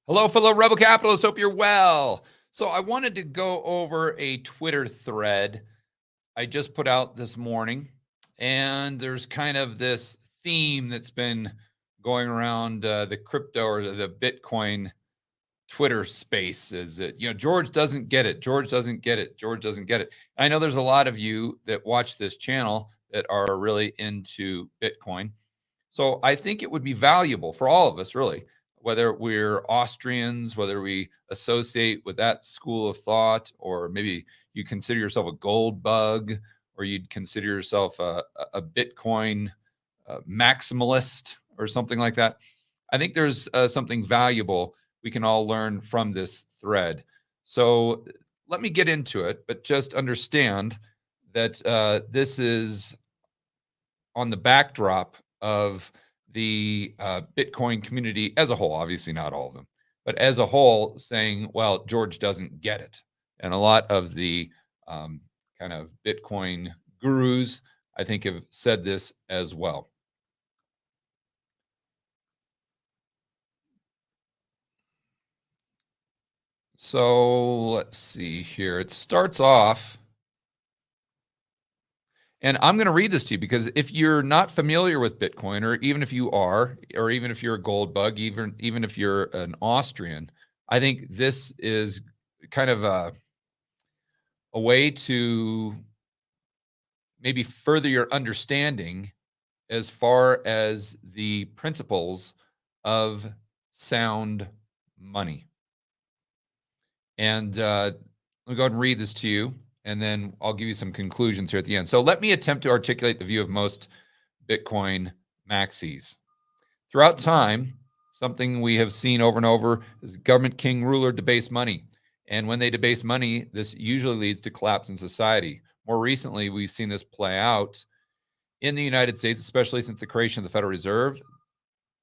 Hello, fellow rebel capitalists. Hope you're well. So, I wanted to go over a Twitter thread I just put out this morning, and there's kind of this theme that's been going around the crypto or the Bitcoin Twitter space. Is that George doesn't get it. George doesn't get it. George doesn't get it. I know there's a lot of you that watch this channel that are really into Bitcoin. So I think it would be valuable for all of us, really, whether we're Austrians, whether we associate with that school of thought, or maybe you consider yourself a gold bug, or you'd consider yourself a Bitcoin maximalist or something like that. I think there's something valuable we can all learn from this thread. So let me get into it, but just understand that this is on the backdrop of the Bitcoin community as a whole, obviously not all of them, but as a whole saying, well, George doesn't get it. And a lot of the kind of Bitcoin gurus, I think, have said this as well. So let's see here. It starts off, and I'm going to read this to you because if you're not familiar with Bitcoin, or even if you are, or even if you're a gold bug, even if you're an Austrian, I think this is kind of a way to maybe further your understanding as far as the principles of sound money. And let me go ahead and read this to you, and then I'll give you some conclusions here at the end. So let me attempt to articulate the view of most Bitcoin maxis. Throughout time, something we have seen over and over is government king ruler debase money. And when they debase money, this usually leads to collapse in society. More recently, we've seen this play out in the United States, especially since the creation of the Federal Reserve.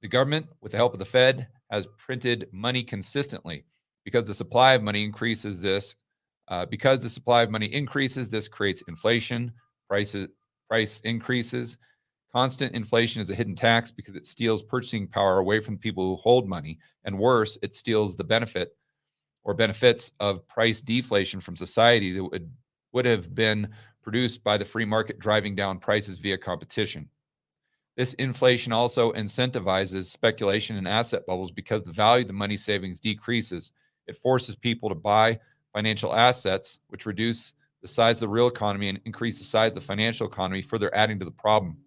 The government, with the help of the Fed, has printed money consistently. Because the supply of money increases, this creates inflation, price increases. Constant inflation is a hidden tax because it steals purchasing power away from people who hold money, and worse, it steals the benefits of price deflation from society that would have been produced by the free market driving down prices via competition. This inflation also incentivizes speculation and asset bubbles because the value of the money savings decreases. It forces people to buy financial assets, which reduce the size of the real economy and increase the size of the financial economy, further adding to the problem.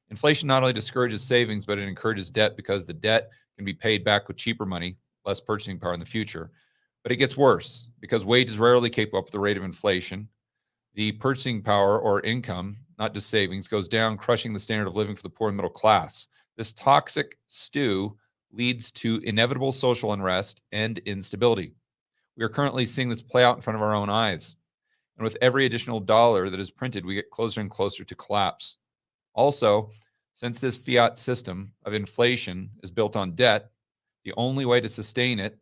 Inflation not only discourages savings, but it encourages debt because the debt can be paid back with cheaper money, less purchasing power in the future. But it gets worse because wages rarely keep up with the rate of inflation. The purchasing power or income, not just savings, goes down, crushing the standard of living for the poor and middle class. This toxic stew leads to inevitable social unrest and instability. We are currently seeing this play out in front of our own eyes. And with every additional dollar that is printed, we get closer and closer to collapse. Also, since this fiat system of inflation is built on debt, the only way to sustain it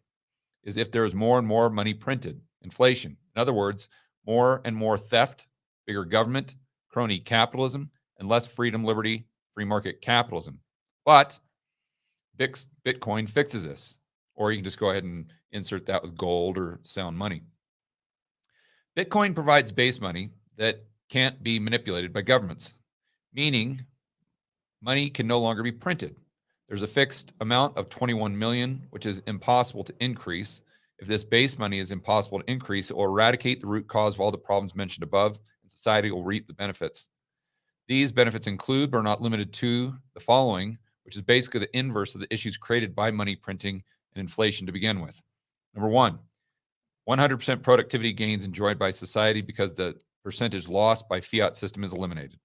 is if there is more and more money printed, inflation. In other words, more and more theft, bigger government, crony capitalism, and less freedom, liberty, free market capitalism. But Bitcoin fixes this. Or you can just go ahead and insert that with gold or sound money. Bitcoin provides base money that can't be manipulated by governments, meaning money can no longer be printed. There's a fixed amount of 21 million, which is impossible to increase. If this base money is impossible to increase, it will eradicate the root cause of all the problems mentioned above, and society will reap the benefits. These benefits include, but are not limited to, the following, which is basically the inverse of the issues created by money printing and inflation to begin with. Number one, 100% productivity gains enjoyed by society because the percentage lost by fiat system is eliminated.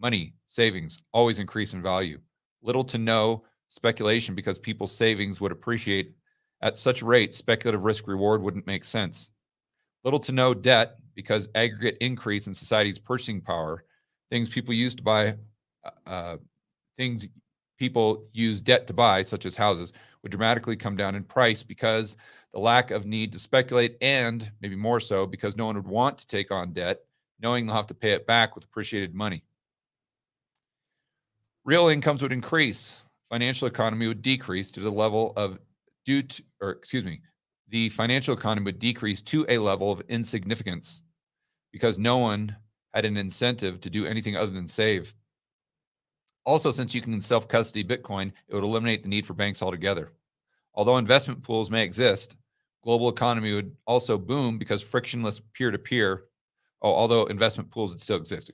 Money, savings, always increase in value. Little to no speculation because people's savings would appreciate at such rate, speculative risk reward wouldn't make sense. Little to no debt because aggregate increase in society's purchasing power, things people use to buy, things people use debt to buy, such as houses, would dramatically come down in price because the lack of need to speculate, and maybe more so because no one would want to take on debt, knowing they'll have to pay it back with appreciated money. Real incomes would increase. Financial economy would decrease to the level of the financial economy would decrease to a level of insignificance because no one had an incentive to do anything other than save. Also, since you can self-custody Bitcoin, it would eliminate the need for banks altogether. Although investment pools may exist, global economy would also boom because frictionless peer-to-peer. Oh, although investment pools would still exist.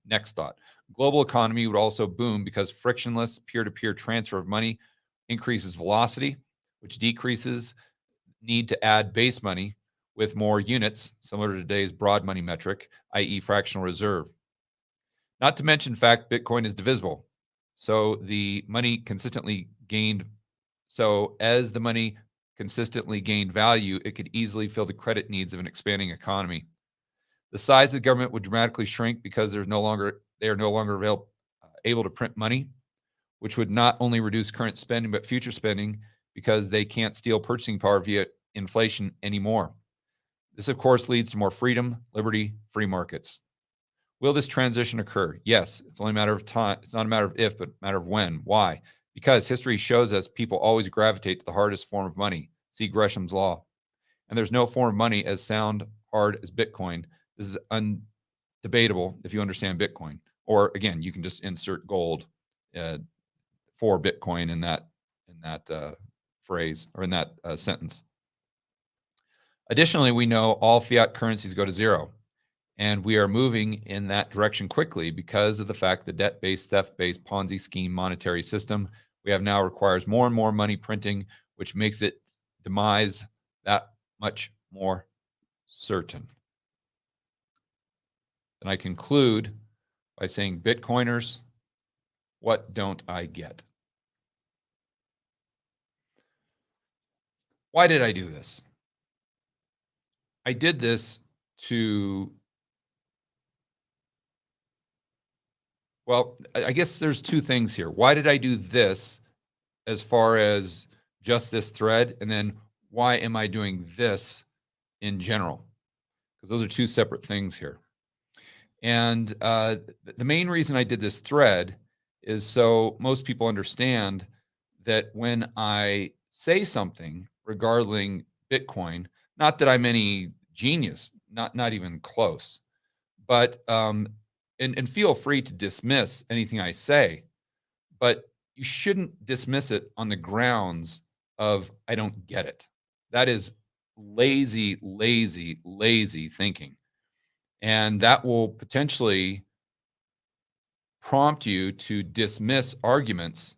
Next thought. Global economy would also boom because frictionless peer-to-peer transfer of money increases velocity, which decreases need to add base money with more units, similar to today's broad money metric, i.e. fractional reserve. Not to mention fact, Bitcoin is divisible. So the money consistently gained. So as the money consistently gained value, it could easily fill the credit needs of an expanding economy. The size of the government would dramatically shrink because they are no longer able to print money, which would not only reduce current spending but future spending because they can't steal purchasing power via inflation anymore. This, of course, leads to more freedom, liberty, free markets. Will this transition occur? Yes. It's only a matter of time. It's not a matter of if, but a matter of when. Why? Because history shows us people always gravitate to the hardest form of money. See Gresham's law. And there's no form of money as sound, hard as Bitcoin. This is undebatable if you understand Bitcoin. Or again, you can just insert gold for Bitcoin in that phrase or in that sentence. Additionally, we know all fiat currencies go to zero. And we are moving in that direction quickly because of the fact the debt-based, theft-based Ponzi scheme monetary system we have now requires more and more money printing, which makes its demise that much more certain. And I conclude by saying, Bitcoiners, what don't I get? Why did I do this? I did this well, I guess there's two things here. Why did I do this as far as just this thread? And then why am I doing this in general? Because those are two separate things here. And the main reason I did this thread is so most people understand that when I say something regarding Bitcoin, not that I'm any genius, not even close, but and feel free to dismiss anything I say, but you shouldn't dismiss it on the grounds of I don't get it. That is lazy thinking. And that will potentially prompt you to dismiss arguments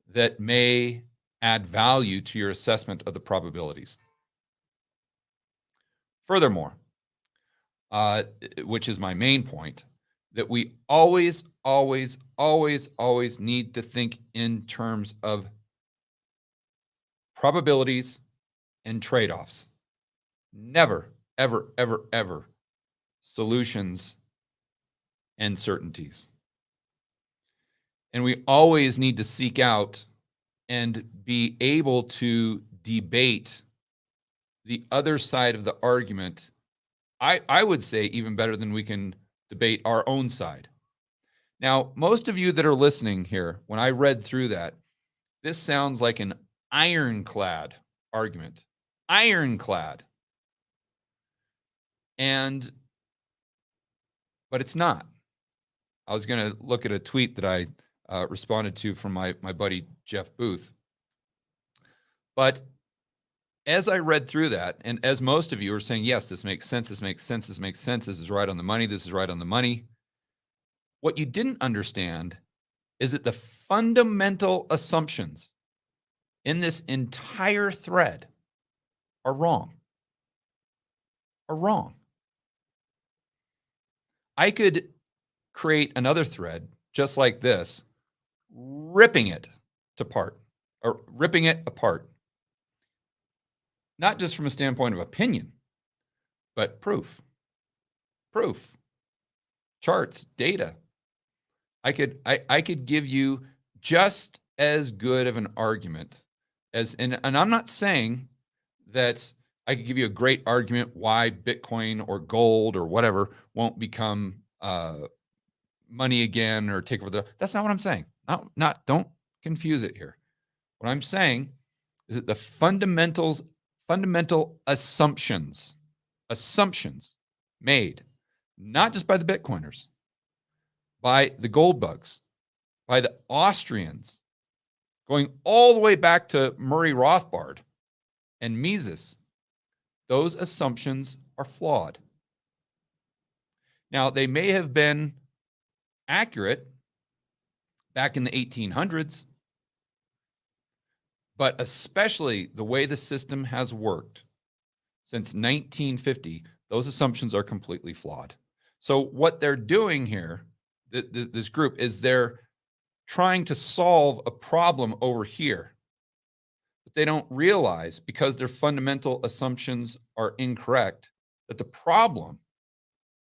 that may add value to your assessment of the probabilities. Furthermore, which is my main point, that we always need to think in terms of probabilities and trade-offs. Never, ever solutions and certainties. And we always need to seek out and be able to debate the other side of the argument. I would say even better than we can debate our own side. Now, most of you that are listening here, when I read through that, this sounds like an ironclad argument. Ironclad. But it's not. I was going to look at a tweet that I responded to from my buddy Jeff Booth. But as I read through that, and as most of you are saying, yes, this makes sense, this makes sense, this makes sense, this is right on the money, this is right on the money. What you didn't understand is that the fundamental assumptions in this entire thread are wrong. I could create another thread just like this, ripping it apart. Not just from a standpoint of opinion, but proof, charts, data. I could give you just as good of an argument as, and I'm not saying that I could give you a great argument why Bitcoin or gold or whatever won't become money again or take over that's not what I'm saying. Don't confuse it here. What I'm saying is that the fundamental assumptions made, not just by the Bitcoiners, by the gold bugs, by the Austrians, going all the way back to Murray Rothbard and Mises, those assumptions are flawed. Now, they may have been accurate back in the 1800s, but especially the way the system has worked since 1950, those assumptions are completely flawed. So what they're doing here, this group, is they're trying to solve a problem over here. But they don't realize, because their fundamental assumptions are incorrect, that the problem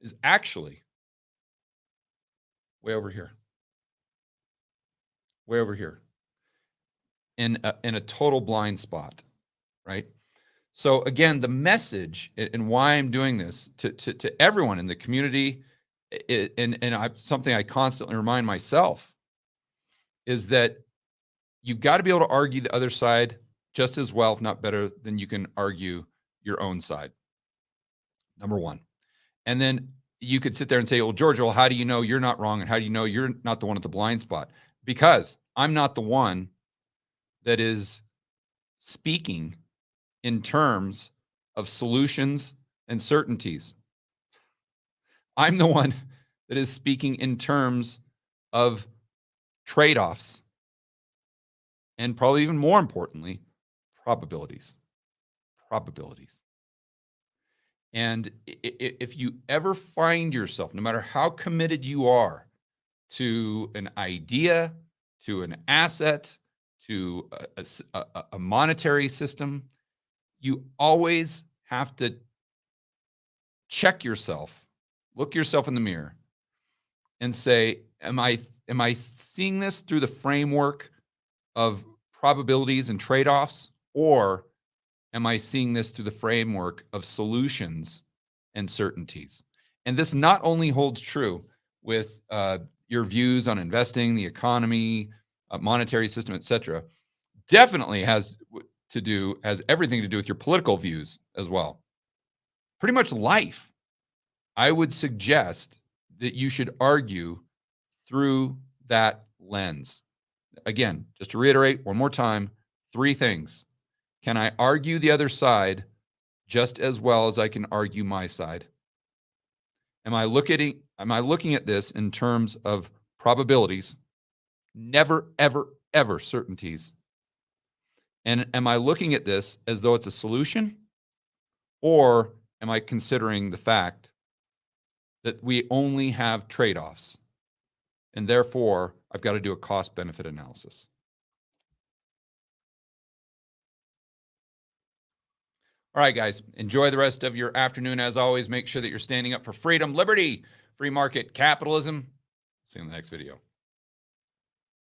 is actually way over here. Way over here. In a total blind spot, right? So again, the message and why I'm doing this to everyone in the community, something I constantly remind myself, is that you've got to be able to argue the other side just as well, if not better, than you can argue your own side. Number one. And then you could sit there and say, well, George, well, how do you know you're not wrong? And how do you know you're not the one at the blind spot? Because I'm not the one that is speaking in terms of solutions and certainties. I'm the one that is speaking in terms of trade-offs, and probably even more importantly, probabilities. And if you ever find yourself, no matter how committed you are to an idea, to an asset, to a monetary system, you always have to check yourself, look yourself in the mirror, and say, am I seeing this through the framework of probabilities and trade-offs, or am I seeing this through the framework of solutions and certainties? And this not only holds true with your views on investing, the economy, monetary system, etc. Definitely has everything to do with your political views as well. Pretty much life. I would suggest that you should argue through that lens. Again, just to reiterate one more time, 3 things. Can I argue the other side just as well as I can argue my side? Am I looking at this in terms of probabilities? Never, ever, ever certainties. And am I looking at this as though it's a solution? Or am I considering the fact that we only have trade-offs, and therefore I've got to do a cost-benefit analysis? All right, guys, enjoy the rest of your afternoon. As always, make sure that you're standing up for freedom, liberty, free market capitalism. See you in the next video.